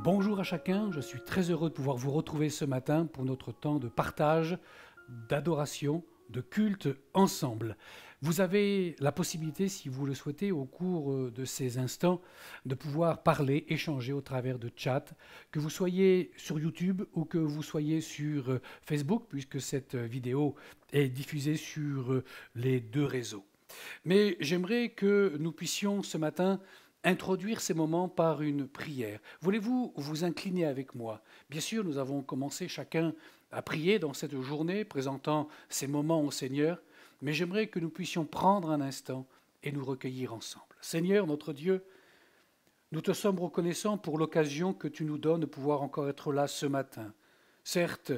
Bonjour à chacun, je suis très heureux de pouvoir vous retrouver ce matin pour notre temps de partage, d'adoration, de culte ensemble. Vous avez la possibilité, si vous le souhaitez, au cours de ces instants, de pouvoir parler, échanger au travers de chats, que vous soyez sur YouTube ou que vous soyez sur Facebook, puisque cette vidéo est diffusée sur les deux réseaux. Mais j'aimerais que nous puissions ce matin introduire ces moments par une prière. Voulez-vous vous incliner avec moi? Bien sûr, nous avons commencé chacun à prier dans cette journée, présentant ces moments au Seigneur, mais j'aimerais que nous puissions prendre un instant et nous recueillir ensemble. Seigneur, notre Dieu, nous te sommes reconnaissants pour l'occasion que tu nous donnes de pouvoir encore être là ce matin. Certes,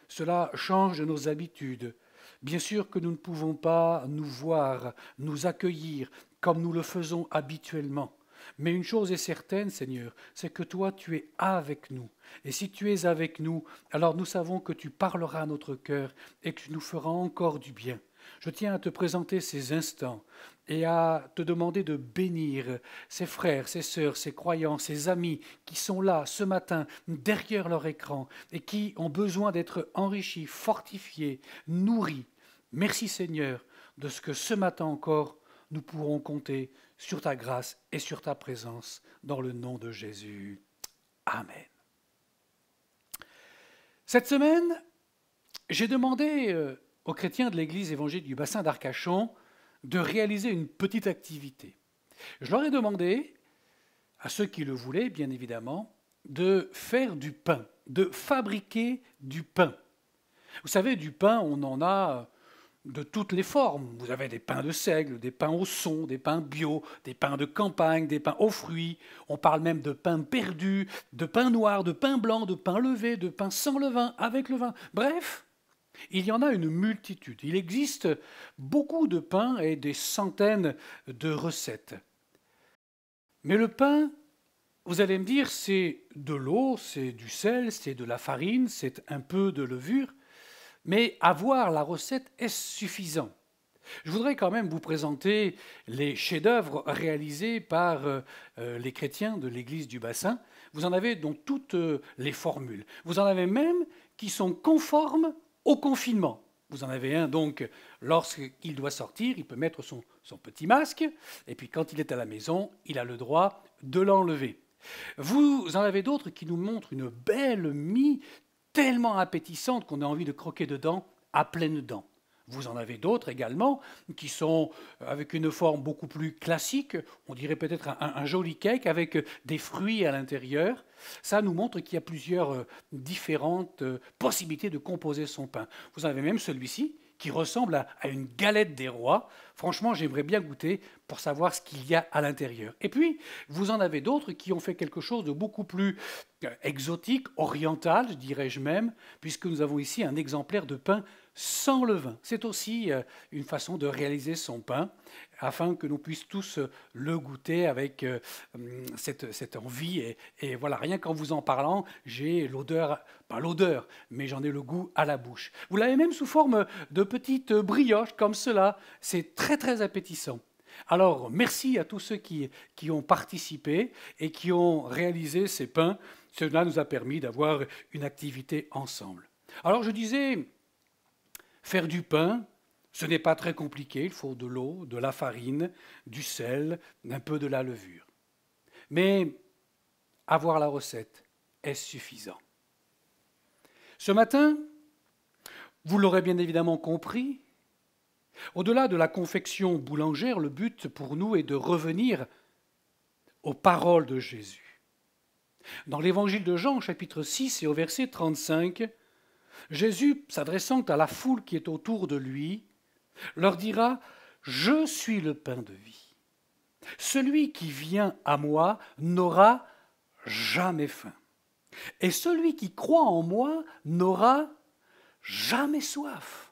cela change nos habitudes. Bien sûr que nous ne pouvons pas nous voir, nous accueillir comme nous le faisons habituellement. Mais une chose est certaine, Seigneur, c'est que toi, tu es avec nous. Et si tu es avec nous, alors nous savons que tu parleras à notre cœur et que tu nous feras encore du bien. Je tiens à te présenter ces instants et à te demander de bénir ces frères, ces sœurs, ces croyants, ces amis qui sont là ce matin derrière leur écran et qui ont besoin d'être enrichis, fortifiés, nourris. Merci Seigneur de ce que ce matin encore, nous pourrons compter sur ta grâce et sur ta présence dans le nom de Jésus. Amen. Cette semaine, j'ai demandé aux chrétiens de l'Église évangélique du bassin d'Arcachon de réaliser une petite activité. Je leur ai demandé, à ceux qui le voulaient bien évidemment, de faire du pain, de fabriquer du pain. Vous savez, du pain, on en a de toutes les formes. Vous avez des pains de seigle, des pains au son, des pains bio, des pains de campagne, des pains aux fruits. On parle même de pain perdu, de pain noir, de pain blanc, de pain levé, de pain sans levain, avec levain. Bref, il y en a une multitude. Il existe beaucoup de pains et des centaines de recettes. Mais le pain, vous allez me dire, c'est de l'eau, c'est du sel, c'est de la farine, c'est un peu de levure. Mais avoir la recette, est-ce suffisant? Je voudrais quand même vous présenter les chefs-d'œuvre réalisés par les chrétiens de l'Église du bassin. Vous en avez donc toutes les formules. Vous en avez même qui sont conformes au confinement. Vous en avez un, donc, lorsqu'il doit sortir, il peut mettre son petit masque, et puis quand il est à la maison, il a le droit de l'enlever. Vous en avez d'autres qui nous montrent une belle mie tellement appétissante qu'on a envie de croquer dedans à pleines dents. Vous en avez d'autres également qui sont avec une forme beaucoup plus classique, on dirait peut-être un joli cake avec des fruits à l'intérieur. Ça nous montre qu'il y a plusieurs différentes possibilités de composer son pain. Vous en avez même celui-ci qui ressemble à une galette des rois. Franchement, j'aimerais bien goûter pour savoir ce qu'il y a à l'intérieur. Et puis, vous en avez d'autres qui ont fait quelque chose de beaucoup plus exotique, oriental, dirais-je même, puisque nous avons ici un exemplaire de pain sans levain. C'est aussi une façon de réaliser son pain, afin que nous puissions tous le goûter avec cette envie. Et voilà, rien qu'en vous en parlant, j'ai l'odeur, pas l'odeur, mais j'en ai le goût à la bouche. Vous l'avez même sous forme de petites brioches comme cela. C'est très très appétissant. Alors, merci à tous ceux qui ont participé et qui ont réalisé ces pains. Cela nous a permis d'avoir une activité ensemble. Alors, je disais, faire du pain, ce n'est pas très compliqué. Il faut de l'eau, de la farine, du sel, un peu de la levure. Mais avoir la recette, est-ce suffisant? Ce matin, vous l'aurez bien évidemment compris, au-delà de la confection boulangère, le but pour nous est de revenir aux paroles de Jésus. Dans l'évangile de Jean, chapitre 6 et au verset 35, Jésus, s'adressant à la foule qui est autour de lui, leur dira « Je suis le pain de vie. Celui qui vient à moi n'aura jamais faim. Et celui qui croit en moi n'aura jamais soif. »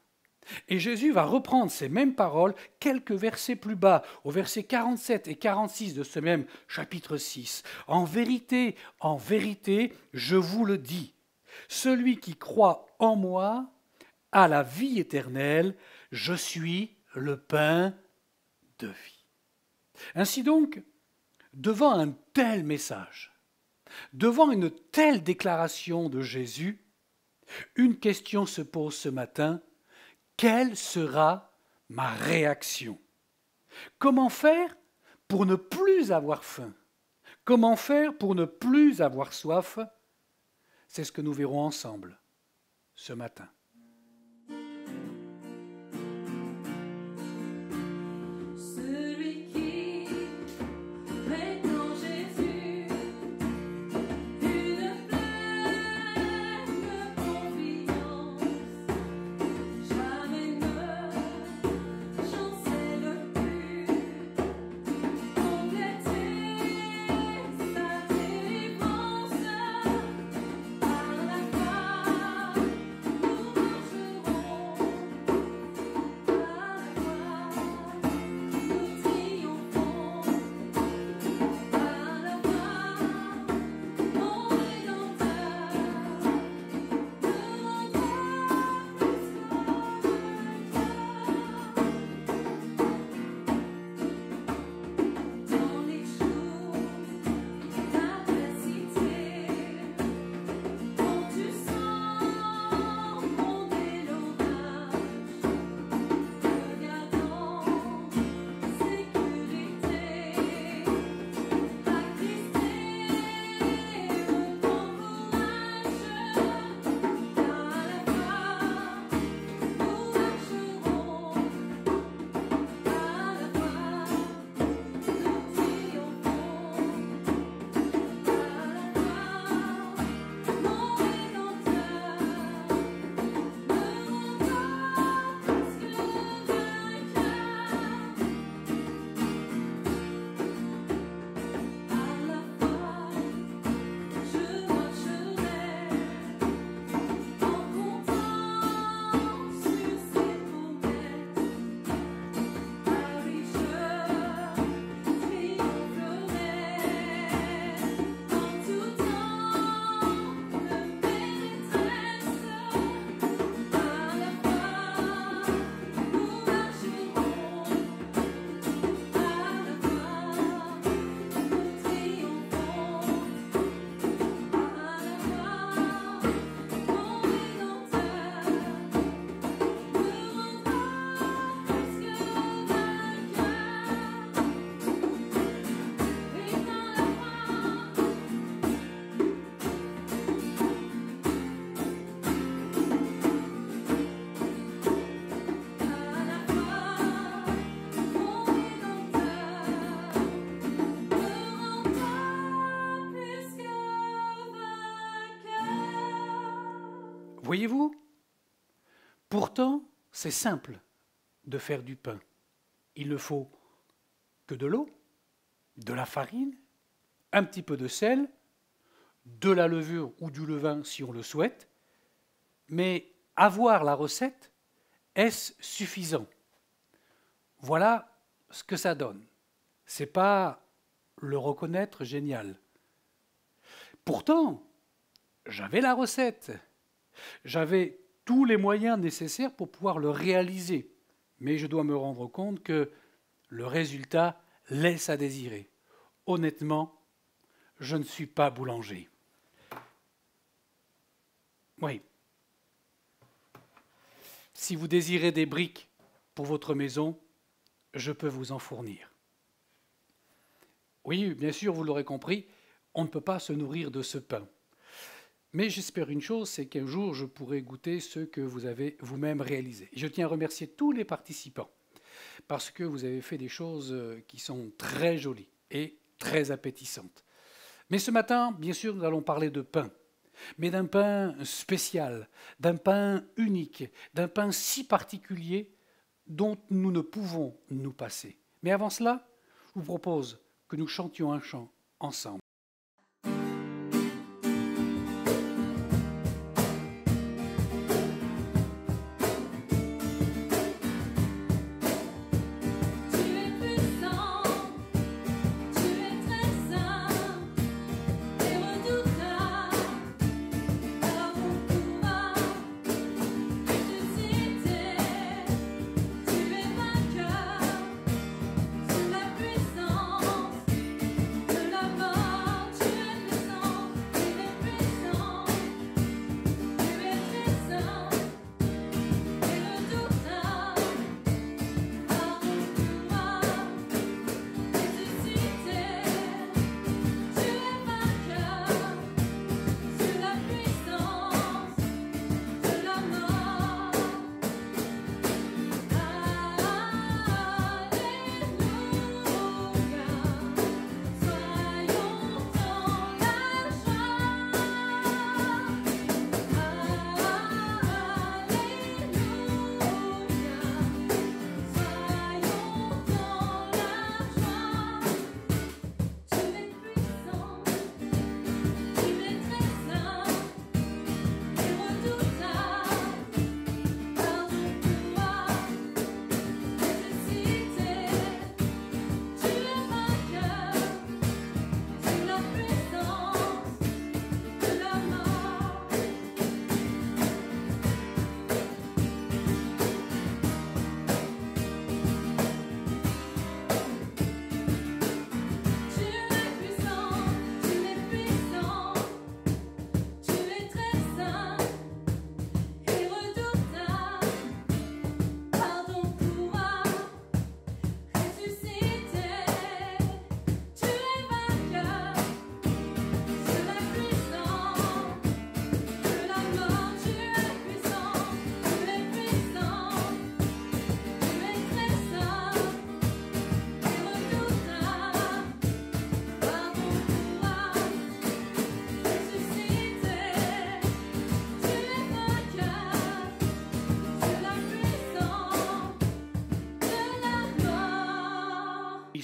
Et Jésus va reprendre ces mêmes paroles quelques versets plus bas, au verset 47 et 46 de ce même chapitre 6. En vérité, je vous le dis, celui qui croit en moi a la vie éternelle, je suis le pain de vie. Ainsi donc, devant un tel message, Devant une telle déclaration de Jésus, une question se pose ce matin. Quelle sera ma réaction? Comment faire pour ne plus avoir faim? Comment faire pour ne plus avoir soif? C'est ce que nous verrons ensemble ce matin. Voyez-vous, pourtant, c'est simple de faire du pain. Il ne faut que de l'eau, de la farine, un petit peu de sel, de la levure ou du levain si on le souhaite, mais avoir la recette, est-ce suffisant? Voilà ce que ça donne. Ce n'est pas le reconnaître génial. Pourtant, j'avais la recette. J'avais tous les moyens nécessaires pour pouvoir le réaliser. Mais je dois me rendre compte que le résultat laisse à désirer. Honnêtement, je ne suis pas boulanger. Oui. Si vous désirez des briques pour votre maison, je peux vous en fournir. Oui, bien sûr, vous l'aurez compris, on ne peut pas se nourrir de ce pain. Mais j'espère une chose, c'est qu'un jour, je pourrai goûter ce que vous avez vous-même réalisé. Je tiens à remercier tous les participants, parce que vous avez fait des choses qui sont très jolies et très appétissantes. Mais ce matin, bien sûr, nous allons parler de pain, mais d'un pain spécial, d'un pain unique, d'un pain si particulier dont nous ne pouvons nous passer. Mais avant cela, je vous propose que nous chantions un chant ensemble. La puissance de la mort.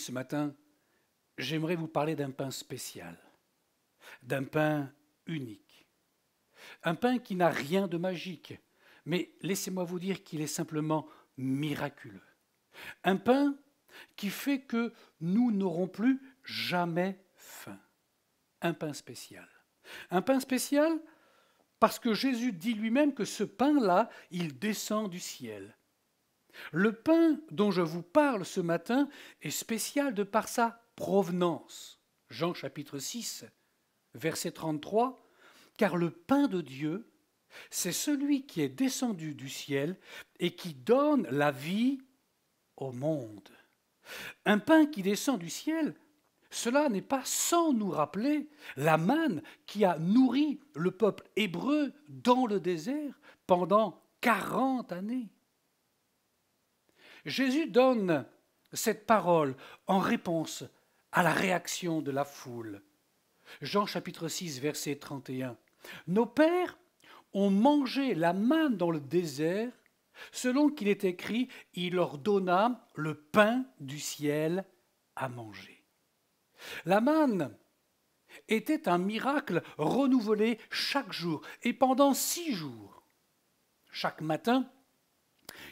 ce matin, j'aimerais vous parler d'un pain spécial, d'un pain unique, un pain qui n'a rien de magique, mais laissez-moi vous dire qu'il est simplement miraculeux. Un pain qui fait que nous n'aurons plus jamais faim. Un pain spécial. Un pain spécial parce que Jésus dit lui-même que ce pain-là, il descend du ciel. Le pain dont je vous parle ce matin est spécial de par sa provenance. Jean chapitre 6, verset 33, car le pain de Dieu, c'est celui qui est descendu du ciel et qui donne la vie au monde. Un pain qui descend du ciel, cela n'est pas sans nous rappeler la manne qui a nourri le peuple hébreu dans le désert pendant 40 années. Jésus donne cette parole en réponse à la réaction de la foule. Jean chapitre 6, verset 31. Nos pères ont mangé la manne dans le désert, selon qu'il est écrit, il leur donna le pain du ciel à manger. La manne était un miracle renouvelé chaque jour et pendant 6 jours. Chaque matin,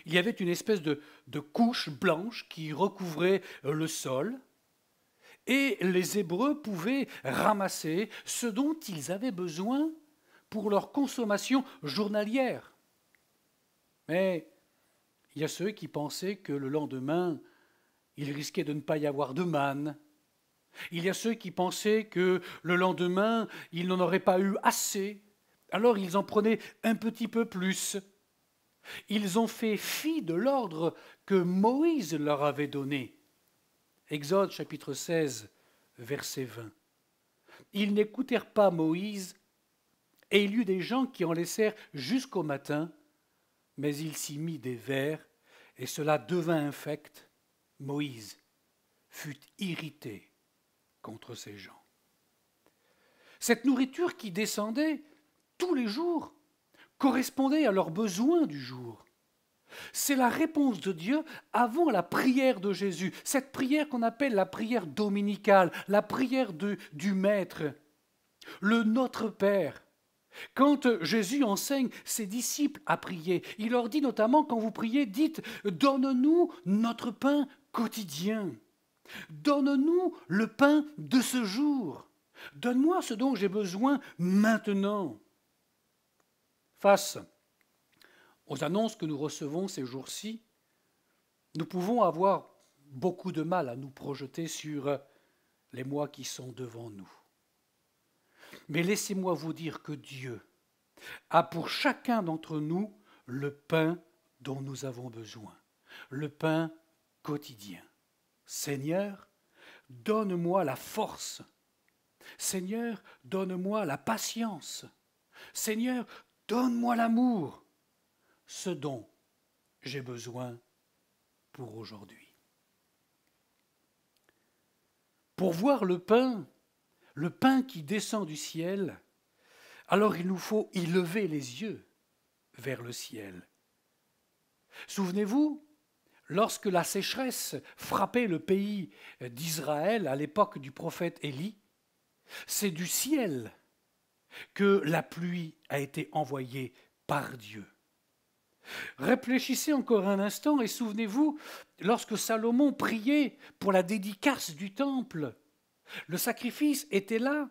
il y avait une espèce de couche blanche qui recouvrait le sol et les Hébreux pouvaient ramasser ce dont ils avaient besoin pour leur consommation journalière. Mais il y a ceux qui pensaient que le lendemain, il risquait de ne pas y avoir de manne. Il y a ceux qui pensaient que le lendemain, ils n'en auraient pas eu assez. Alors ils en prenaient un petit peu plus. Ils ont fait fi de l'ordre que Moïse leur avait donné. Exode chapitre 16, verset 20. Ils n'écoutèrent pas Moïse, et il y eut des gens qui en laissèrent jusqu'au matin, mais il s'y mit des vers, et cela devint infect. Moïse fut irrité contre ces gens. Cette nourriture qui descendait tous les jours correspondait à leurs besoins du jour. C'est la réponse de Dieu avant la prière de Jésus, cette prière qu'on appelle la prière dominicale, la prière du Maître, le Notre Père. Quand Jésus enseigne ses disciples à prier, il leur dit notamment, quand vous priez, dites « Donne-nous notre pain quotidien. Donne-nous le pain de ce jour. Donne-moi ce dont j'ai besoin maintenant. » Face aux annonces que nous recevons ces jours-ci, nous pouvons avoir beaucoup de mal à nous projeter sur les mois qui sont devant nous. Mais laissez-moi vous dire que Dieu a pour chacun d'entre nous le pain dont nous avons besoin, le pain quotidien. Seigneur, donne-moi la force. Seigneur, donne-moi la patience. Seigneur, donne-moi l'amour, ce dont j'ai besoin pour aujourd'hui. Pour voir le pain qui descend du ciel, alors il nous faut y lever les yeux vers le ciel. Souvenez-vous, lorsque la sécheresse frappait le pays d'Israël à l'époque du prophète Élie, c'est du ciel que la pluie a été envoyée par Dieu. Réfléchissez encore un instant et souvenez-vous, lorsque Salomon priait pour la dédicace du temple, le sacrifice était là.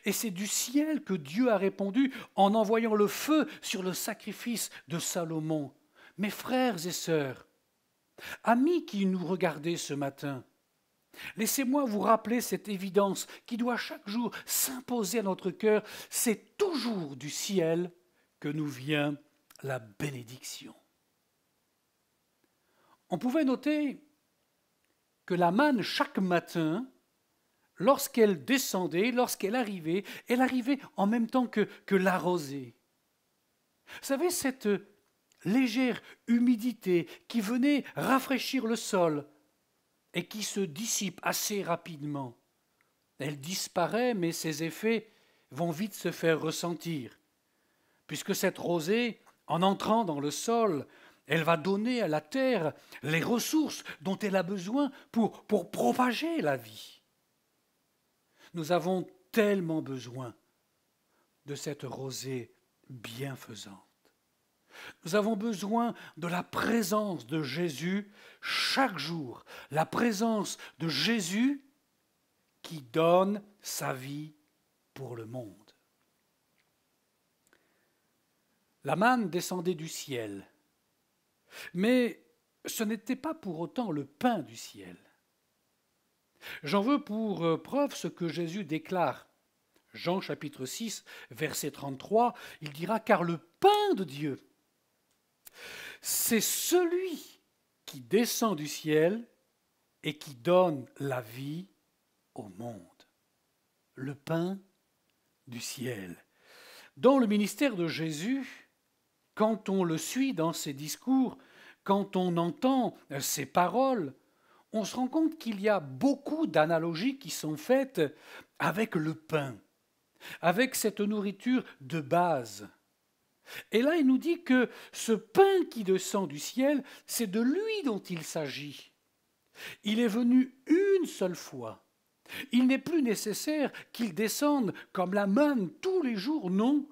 Et c'est du ciel que Dieu a répondu en envoyant le feu sur le sacrifice de Salomon. Mes frères et sœurs, amis qui nous regardez ce matin, laissez-moi vous rappeler cette évidence qui doit chaque jour s'imposer à notre cœur. C'est toujours du ciel que nous vient la bénédiction. On pouvait noter que la manne chaque matin, lorsqu'elle descendait, lorsqu'elle arrivait, elle arrivait en même temps que la rosée. Vous savez, cette légère humidité qui venait rafraîchir le sol et qui se dissipe assez rapidement. Elle disparaît, mais ses effets vont vite se faire ressentir, puisque cette rosée, en entrant dans le sol, Elle va donner à la terre les ressources dont elle a besoin pour propager la vie. Nous avons tellement besoin de cette rosée bienfaisante. Nous avons besoin de la présence de Jésus chaque jour, la présence de Jésus qui donne sa vie pour le monde. La manne descendait du ciel, mais ce n'était pas pour autant le pain du ciel. J'en veux pour preuve ce que Jésus déclare. Jean chapitre 6, verset 33, il dira « Car le pain de Dieu, c'est celui qui descend du ciel et qui donne la vie au monde. » Le pain du ciel. Dans le ministère de Jésus, quand on le suit dans ses discours, quand on entend ses paroles, on se rend compte qu'il y a beaucoup d'analogies qui sont faites avec le pain, avec cette nourriture de base. Et là, il nous dit que ce pain qui descend du ciel, c'est de lui dont il s'agit. Il est venu une seule fois. Il n'est plus nécessaire qu'il descende comme la manne tous les jours, non,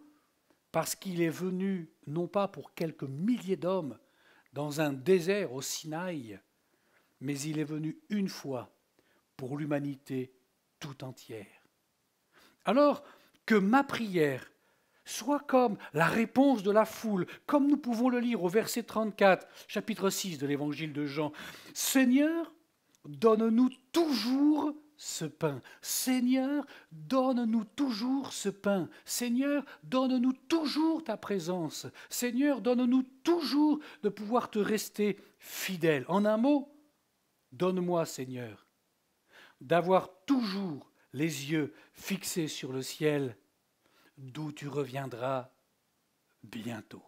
parce qu'il est venu non pas pour quelques milliers d'hommes dans un désert au Sinaï, mais il est venu une fois pour l'humanité tout entière. Alors que ma prière soit comme la réponse de la foule, comme nous pouvons le lire au verset 34, chapitre 6 de l'évangile de Jean. « Seigneur, donne-nous toujours ce pain. Seigneur, donne-nous toujours ce pain. Seigneur, donne-nous toujours ta présence. Seigneur, donne-nous toujours de pouvoir te rester fidèle. » En un mot, donne-moi, Seigneur, d'avoir toujours les yeux fixés sur le ciel, d'où tu reviendras bientôt.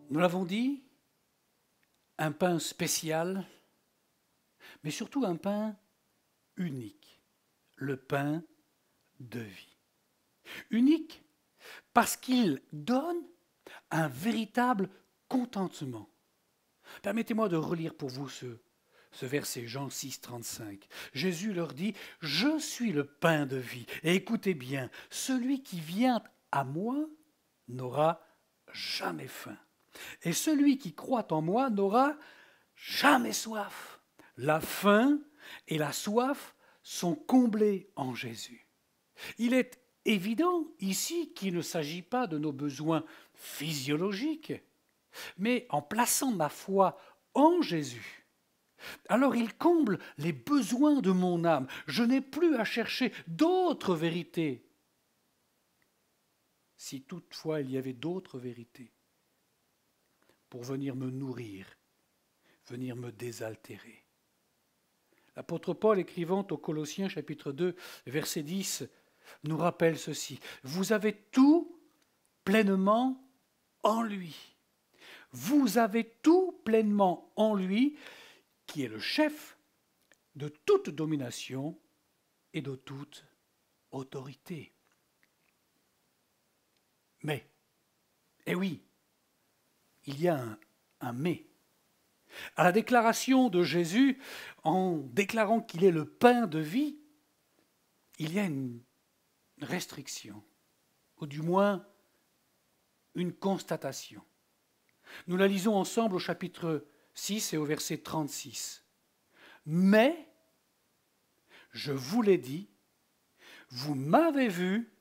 Nous l'avons dit, un pain spécial, mais surtout un pain unique, le pain de vie. Unique parce qu'il donne un véritable contentement. Permettez-moi de relire pour vous ce verset, Jean 6, 35. Jésus leur dit, « Je suis le pain de vie. Et écoutez bien, celui qui vient à moi n'aura jamais faim. Et celui qui croit en moi n'aura jamais soif. » La faim et la soif sont comblées en Jésus. Il est évident ici qu'il ne s'agit pas de nos besoins physiologiques, mais en plaçant ma foi en Jésus, alors il comble les besoins de mon âme. Je n'ai plus à chercher d'autres vérités, si toutefois il y avait d'autres vérités, pour venir me nourrir, venir me désaltérer. L'apôtre Paul, écrivant aux Colossiens chapitre 2, verset 10, nous rappelle ceci. Vous avez tout pleinement en lui. Vous avez tout pleinement en lui, qui est le chef de toute domination et de toute autorité. Mais, eh oui, il y a un mais. À la déclaration de Jésus, en déclarant qu'il est le pain de vie, il y a une restriction, ou du moins une constatation. Nous la lisons ensemble au chapitre 6 et au verset 36. « Mais, je vous l'ai dit, vous m'avez vu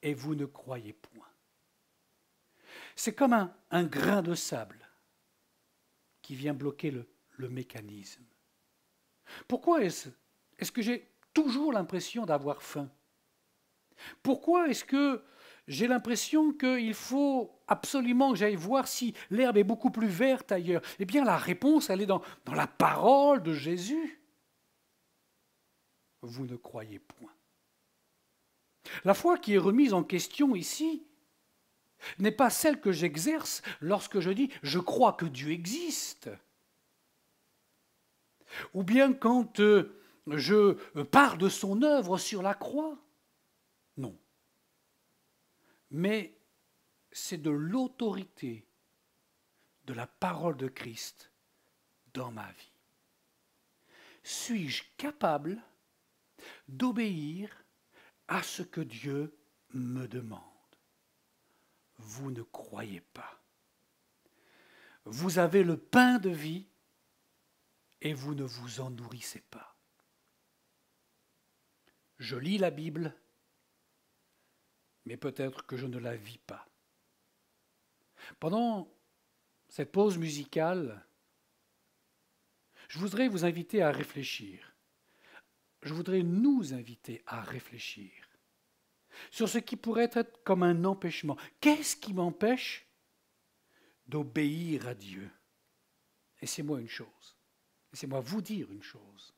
et vous ne croyez point. » C'est comme un grain de sable qui vient bloquer le mécanisme. Pourquoi est-ce que j'ai toujours l'impression d'avoir faim? Pourquoi est-ce que j'ai l'impression qu'il faut absolument que j'aille voir si l'herbe est beaucoup plus verte ailleurs? Eh bien, la réponse, elle est dans la parole de Jésus. Vous ne croyez point. La foi qui est remise en question ici n'est pas celle que j'exerce lorsque je dis « je crois que Dieu existe ». Ou bien quand je parle de son œuvre sur la croix. Non. Mais c'est de l'autorité de la parole de Christ dans ma vie. Suis-je capable d'obéir à ce que Dieu me demande? Vous ne croyez pas. Vous avez le pain de vie et vous ne vous en nourrissez pas. Je lis la Bible, mais peut-être que je ne la vis pas. Pendant cette pause musicale, je voudrais vous inviter à réfléchir. Je voudrais nous inviter à réfléchir sur ce qui pourrait être comme un empêchement. Qu'est-ce qui m'empêche d'obéir à Dieu? Laissez-moi une chose, laissez-moi vous dire une chose.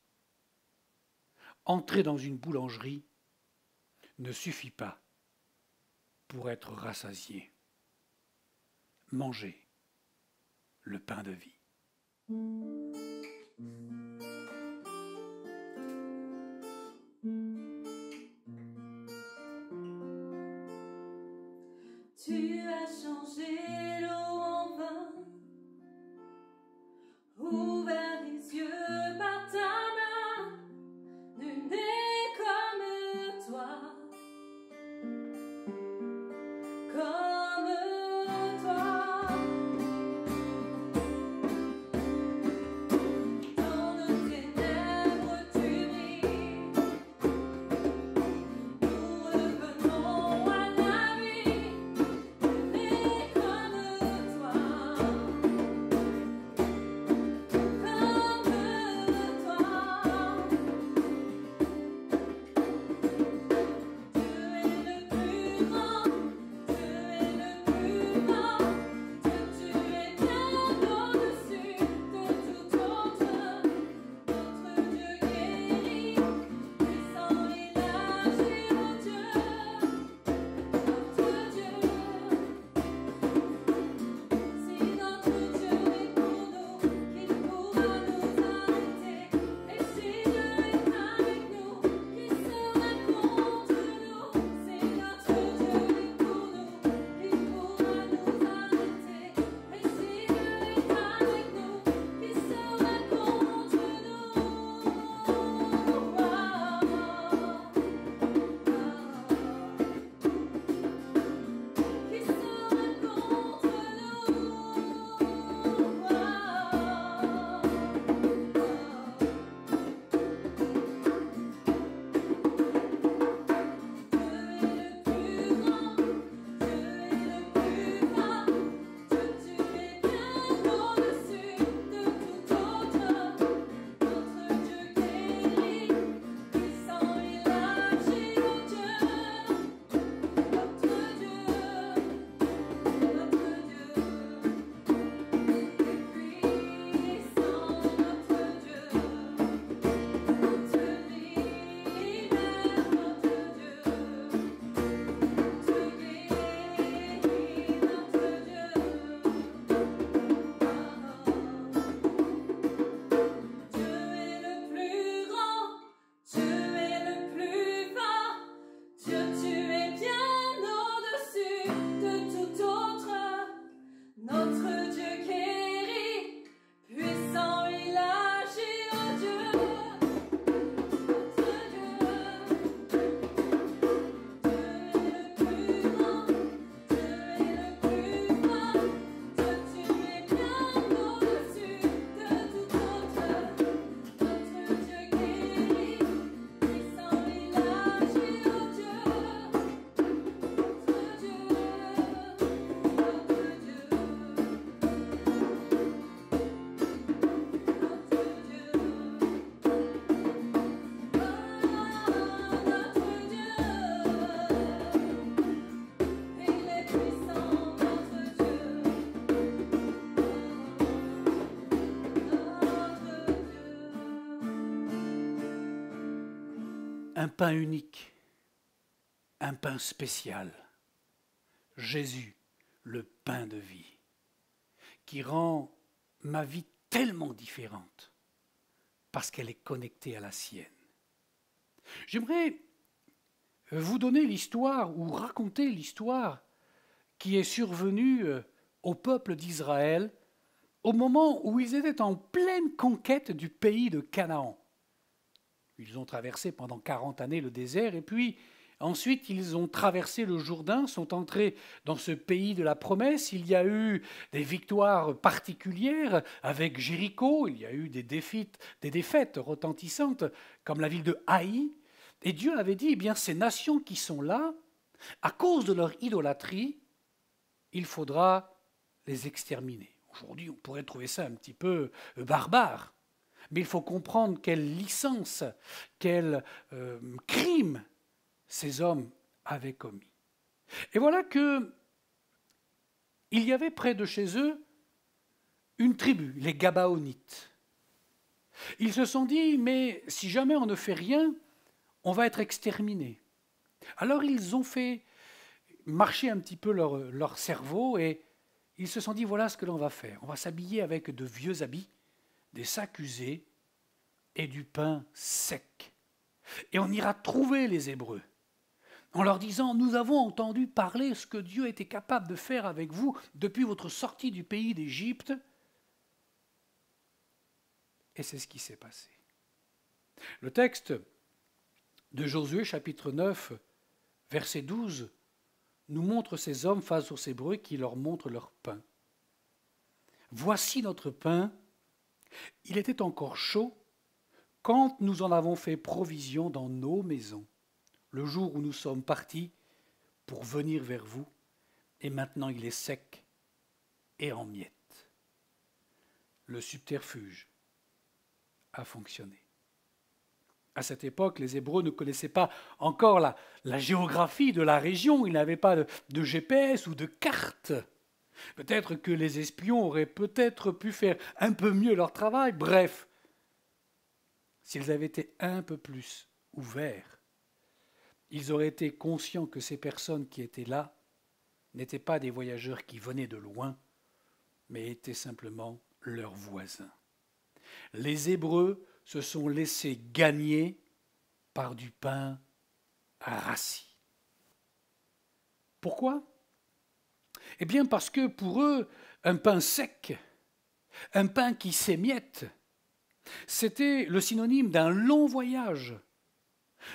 Entrer dans une boulangerie ne suffit pas pour être rassasié. Mangez le pain de vie. Tu as changé l'eau en vin, ouvert les yeux par ta main, nul n'est comme toi, comme toi. Dans nos ténèbres tu brilles, nous revenons à la vie. un pain unique, un pain spécial. Jésus, le pain de vie, qui rend ma vie tellement différente parce qu'elle est connectée à la sienne. J'aimerais vous donner l'histoire ou raconter l'histoire qui est survenue au peuple d'Israël au moment où ils étaient en pleine conquête du pays de Canaan. Ils ont traversé pendant 40 années le désert et puis ensuite ils ont traversé le Jourdain, sont entrés dans ce pays de la promesse. Il y a eu des victoires particulières avec Jéricho, il y a eu des défaites retentissantes comme la ville de Haï. Et Dieu avait dit, eh bien, ces nations qui sont là, à cause de leur idolâtrie, il faudra les exterminer. Aujourd'hui, on pourrait trouver ça un petit peu barbare, mais il faut comprendre quelle licence, quel crime ces hommes avaient commis. Et voilà que il y avait près de chez eux une tribu, les Gabaonites. Ils se sont dit, mais si jamais on ne fait rien, on va être exterminés. Alors ils ont fait marcher un petit peu leur cerveau et ils se sont dit, voilà ce que l'on va faire. On va s'habiller avec de vieux habits, des sacs usés et du pain sec. Et on ira trouver les Hébreux en leur disant, nous avons entendu parler ce que Dieu était capable de faire avec vous depuis votre sortie du pays d'Égypte. Et c'est ce qui s'est passé. Le texte de Josué, chapitre 9, verset 12, nous montre ces hommes face aux Hébreux qui leur montrent leur pain. Voici notre pain. Il était encore chaud quand nous en avons fait provision dans nos maisons, le jour où nous sommes partis pour venir vers vous, et maintenant il est sec et en miettes. Le subterfuge a fonctionné. À cette époque, les Hébreux ne connaissaient pas encore la géographie de la région, ils n'avaient pas de GPS ou de carte. Peut-être que les espions auraient peut-être pu faire un peu mieux leur travail. Bref, s'ils avaient été un peu plus ouverts, ils auraient été conscients que ces personnes qui étaient là n'étaient pas des voyageurs qui venaient de loin, mais étaient simplement leurs voisins. Les Hébreux se sont laissés gagner par du pain rassis. Pourquoi ? Eh bien parce que pour eux, un pain sec, un pain qui s'émiette, c'était le synonyme d'un long voyage.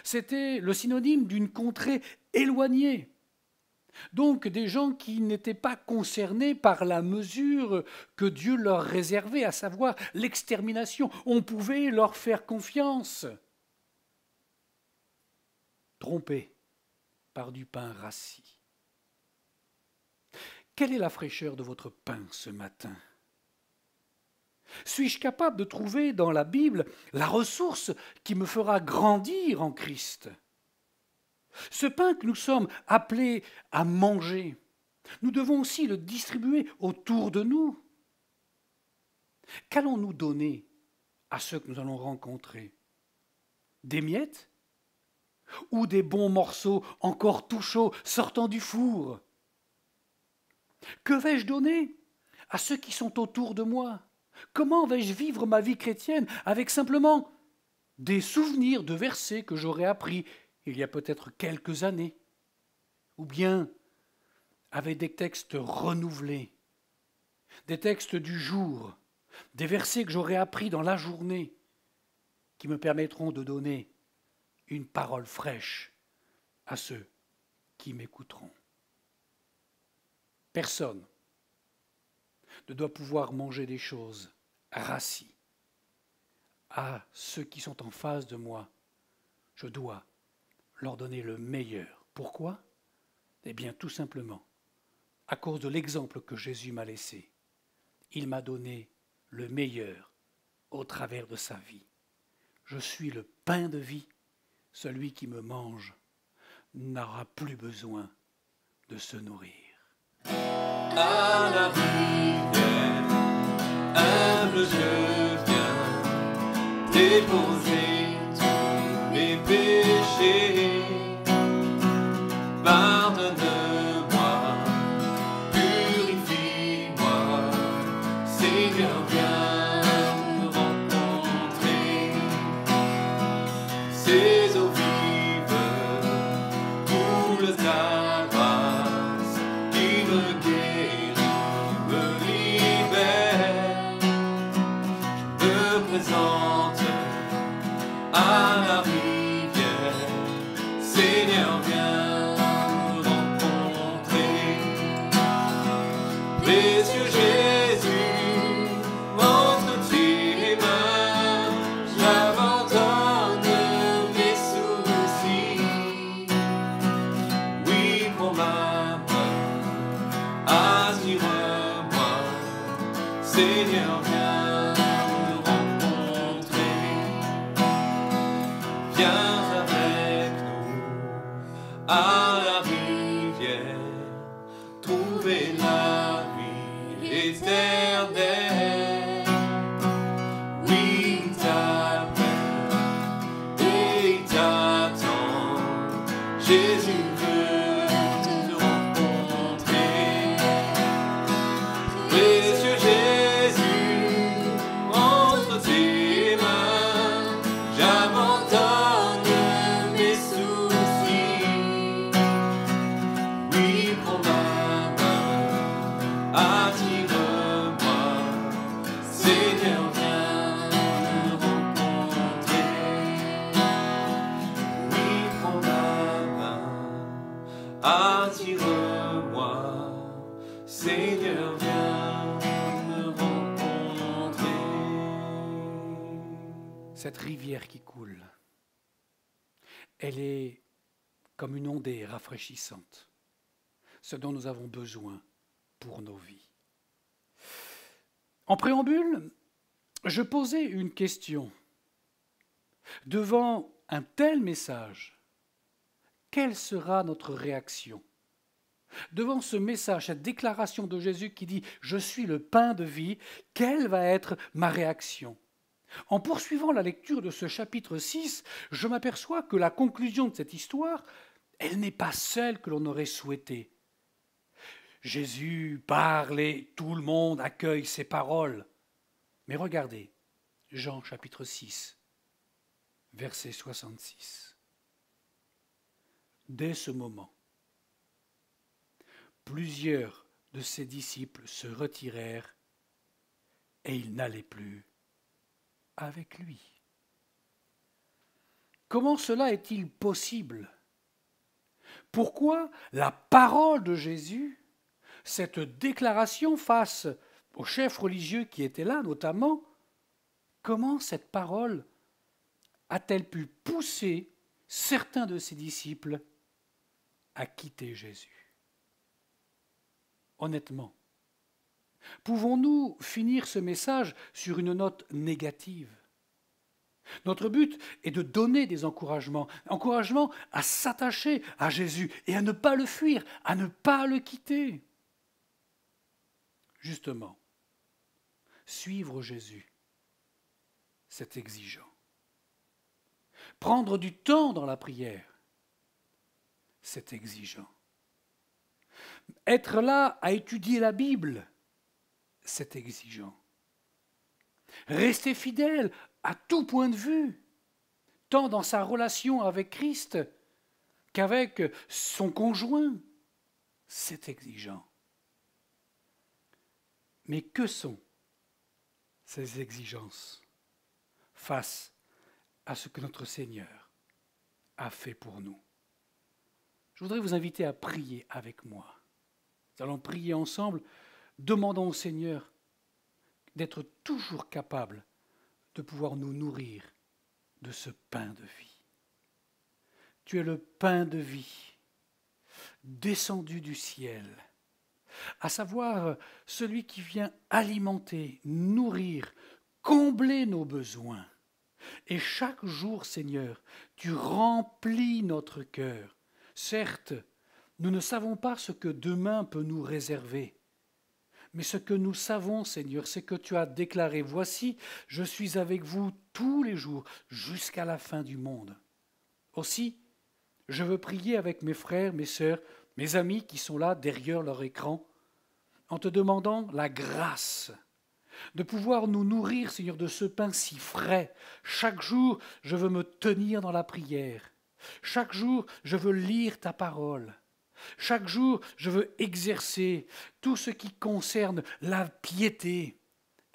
C'était le synonyme d'une contrée éloignée. Donc des gens qui n'étaient pas concernés par la mesure que Dieu leur réservait, à savoir l'extermination. On pouvait leur faire confiance. Trompés par du pain rassis. Quelle est la fraîcheur de votre pain ce matin ? Suis-je capable de trouver dans la Bible la ressource qui me fera grandir en Christ ? Ce pain que nous sommes appelés à manger, nous devons aussi le distribuer autour de nous. Qu'allons-nous donner à ceux que nous allons rencontrer ? Des miettes ? Ou des bons morceaux encore tout chauds sortant du four ? Que vais-je donner à ceux qui sont autour de moi ? Comment vais-je vivre ma vie chrétienne avec simplement des souvenirs de versets que j'aurais appris il y a peut-être quelques années, ou bien avec des textes renouvelés, des textes du jour, des versets que j'aurais appris dans la journée, qui me permettront de donner une parole fraîche à ceux qui m'écouteront. Personne ne doit pouvoir manger des choses rassis. À ceux qui sont en face de moi, je dois leur donner le meilleur. Pourquoi ? Eh bien, tout simplement, à cause de l'exemple que Jésus m'a laissé. Il m'a donné le meilleur au travers de sa vie. Je suis le pain de vie. Celui qui me mange n'aura plus besoin de se nourrir. À la rivière, humble je viens déposer tous mes péchés. Seigneur, viens me rencontrer. Ces eaux vives coulent ta grâce qui me guérit, me libère. Je me présente à la rivière. Seigneur, viens me rencontrer. Précieux Jésus, entre tes mains, j'abandonne mes soucis. Oui, prends ma main, attire-moi. Seigneur, viens me rencontrer. Viens avec nous à la rivière, trouver la vie éternelle. Oui, il t'appelle et il t'attend. Jésus veut te rencontrer. Précieux Jésus, entre tes mains, j'abandonne mes soucis. Oui, prends ma main, attire-moi. Seigneur, viens me rencontrer. Oui, prends ma main, attire-moi. Seigneur, viens me rencontrer. Cette rivière qui coule, elle est comme une ondée rafraîchissante, ce dont nous avons besoin pour nos vies. En préambule, je posais une question. Devant un tel message, quelle sera notre réaction? Devant ce message, cette déclaration de Jésus qui dit « Je suis le pain de vie », quelle va être ma réaction? En poursuivant la lecture de ce chapitre 6, je m'aperçois que la conclusion de cette histoire, elle n'est pas celle que l'on aurait souhaitée. Jésus parle et tout le monde accueille ses paroles. Mais regardez, Jean chapitre 6, verset 66. Dès ce moment, plusieurs de ses disciples se retirèrent et ils n'allaient plus avec lui. Comment cela est-il possible? Pourquoi la parole de Jésus, cette déclaration face aux chefs religieux qui étaient là notamment, comment cette parole a-t-elle pu pousser certains de ses disciples à quitter Jésus? Honnêtement, pouvons-nous finir ce message sur une note négative? Notre but est de donner des encouragements à s'attacher à Jésus et à ne pas le fuir, à ne pas le quitter. Justement, suivre Jésus, c'est exigeant. Prendre du temps dans la prière, c'est exigeant. Être là à étudier la Bible, c'est exigeant. Rester fidèle à tout point de vue, tant dans sa relation avec Christ qu'avec son conjoint, c'est exigeant. Mais que sont ces exigences face à ce que notre Seigneur a fait pour nous? Je voudrais vous inviter à prier avec moi. Nous allons prier ensemble, demandons au Seigneur d'être toujours capable de pouvoir nous nourrir de ce pain de vie. Tu es le pain de vie, descendu du ciel, à savoir celui qui vient alimenter, nourrir, combler nos besoins. Et chaque jour, Seigneur, tu remplis notre cœur. Certes, nous ne savons pas ce que demain peut nous réserver. Mais ce que nous savons, Seigneur, c'est que tu as déclaré « Voici, je suis avec vous tous les jours jusqu'à la fin du monde. » Aussi, je veux prier avec mes frères, mes sœurs, mes amis qui sont là derrière leur écran, en te demandant la grâce de pouvoir nous nourrir, Seigneur, de ce pain si frais. Chaque jour, je veux me tenir dans la prière. Chaque jour, je veux lire ta parole. Chaque jour, je veux exercer tout ce qui concerne la piété,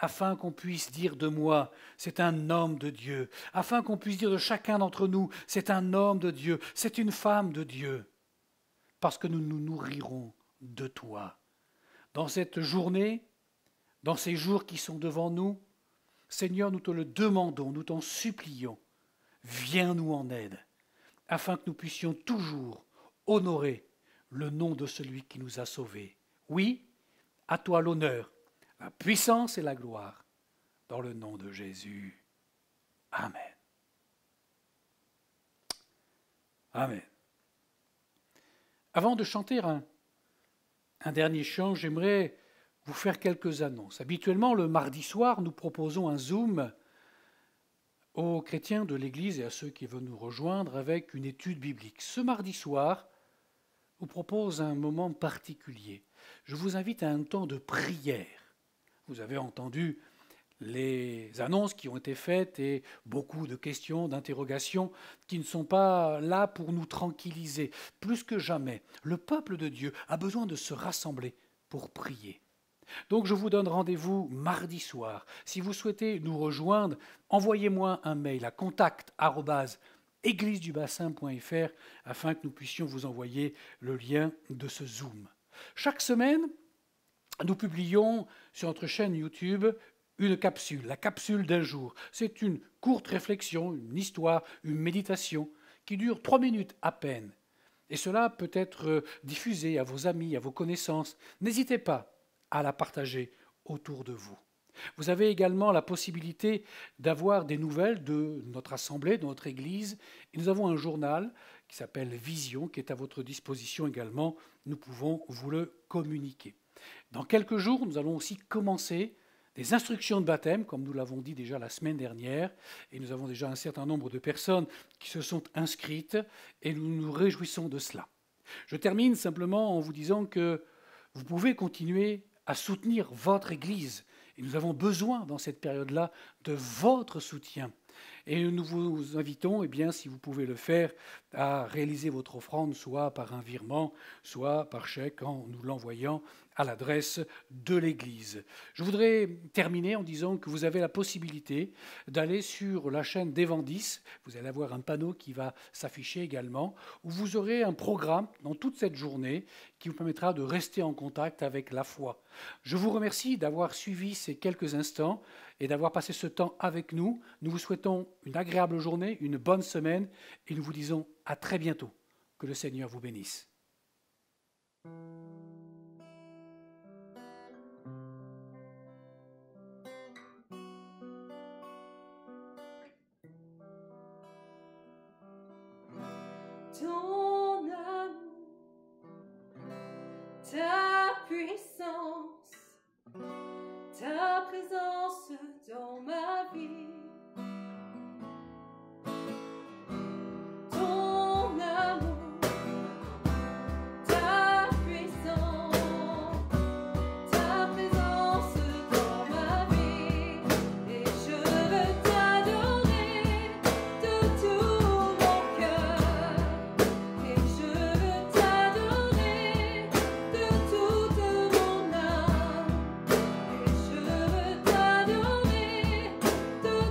afin qu'on puisse dire de moi, c'est un homme de Dieu, afin qu'on puisse dire de chacun d'entre nous, c'est un homme de Dieu, c'est une femme de Dieu, parce que nous nous nourrirons de toi. Dans cette journée, dans ces jours qui sont devant nous, Seigneur, nous te le demandons, nous t'en supplions, viens-nous en aide, afin que nous puissions toujours honorer le nom de celui qui nous a sauvés. Oui, à toi l'honneur, la puissance et la gloire, dans le nom de Jésus. Amen. Amen. Avant de chanter un dernier chant, j'aimerais vous faire quelques annonces. Habituellement, le mardi soir, nous proposons un Zoom aux chrétiens de l'Église et à ceux qui veulent nous rejoindre avec une étude biblique. Ce mardi soir, je vous propose un moment particulier. Je vous invite à un temps de prière. Vous avez entendu les annonces qui ont été faites et beaucoup de questions, d'interrogations qui ne sont pas là pour nous tranquilliser. Plus que jamais, le peuple de Dieu a besoin de se rassembler pour prier. Donc je vous donne rendez-vous mardi soir. Si vous souhaitez nous rejoindre, envoyez-moi un mail à contact@églisedubassin.fr afin que nous puissions vous envoyer le lien de ce Zoom. Chaque semaine, nous publions sur notre chaîne YouTube une capsule, la capsule d'un jour. C'est une courte réflexion, une histoire, une méditation qui dure 3 minutes à peine. Et cela peut être diffusé à vos amis, à vos connaissances. N'hésitez pas à la partager autour de vous. Vous avez également la possibilité d'avoir des nouvelles de notre assemblée, de notre Église. Et nous avons un journal qui s'appelle Vision, qui est à votre disposition également. Nous pouvons vous le communiquer. Dans quelques jours, nous allons aussi commencer des instructions de baptême, comme nous l'avons dit déjà la semaine dernière, et nous avons déjà un certain nombre de personnes qui se sont inscrites, et nous nous réjouissons de cela. Je termine simplement en vous disant que vous pouvez continuer à soutenir votre Église, et nous avons besoin dans cette période-là de votre soutien. Et nous vous invitons, si vous pouvez le faire, à réaliser votre offrande, soit par un virement, soit par chèque, en nous l'envoyant à l'adresse de l'Église. Je voudrais terminer en disant que vous avez la possibilité d'aller sur la chaîne d'Evandis. Vous allez avoir un panneau qui va s'afficher également, où vous aurez un programme dans toute cette journée qui vous permettra de rester en contact avec la foi. Je vous remercie d'avoir suivi ces quelques instants et d'avoir passé ce temps avec nous. Nous vous souhaitons une agréable journée, une bonne semaine, et nous vous disons à très bientôt. Que le Seigneur vous bénisse. Ton amour, ta puissance, ta présence dans ma vie. Ton amour, ta puissance, ta présence dans ma vie. Et je veux t'adorer de tout mon cœur. Et je veux t'adorer de toute mon âme. Et je veux t'adorer de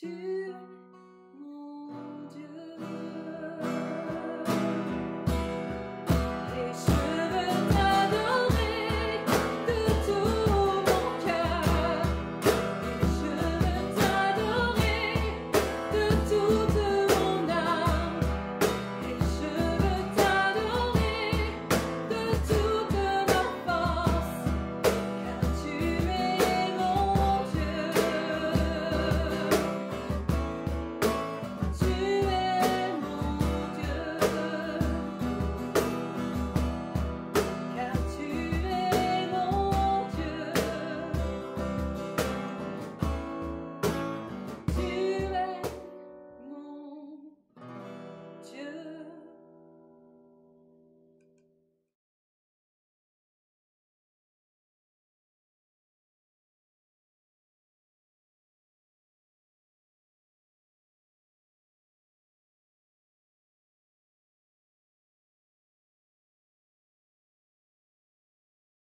Tu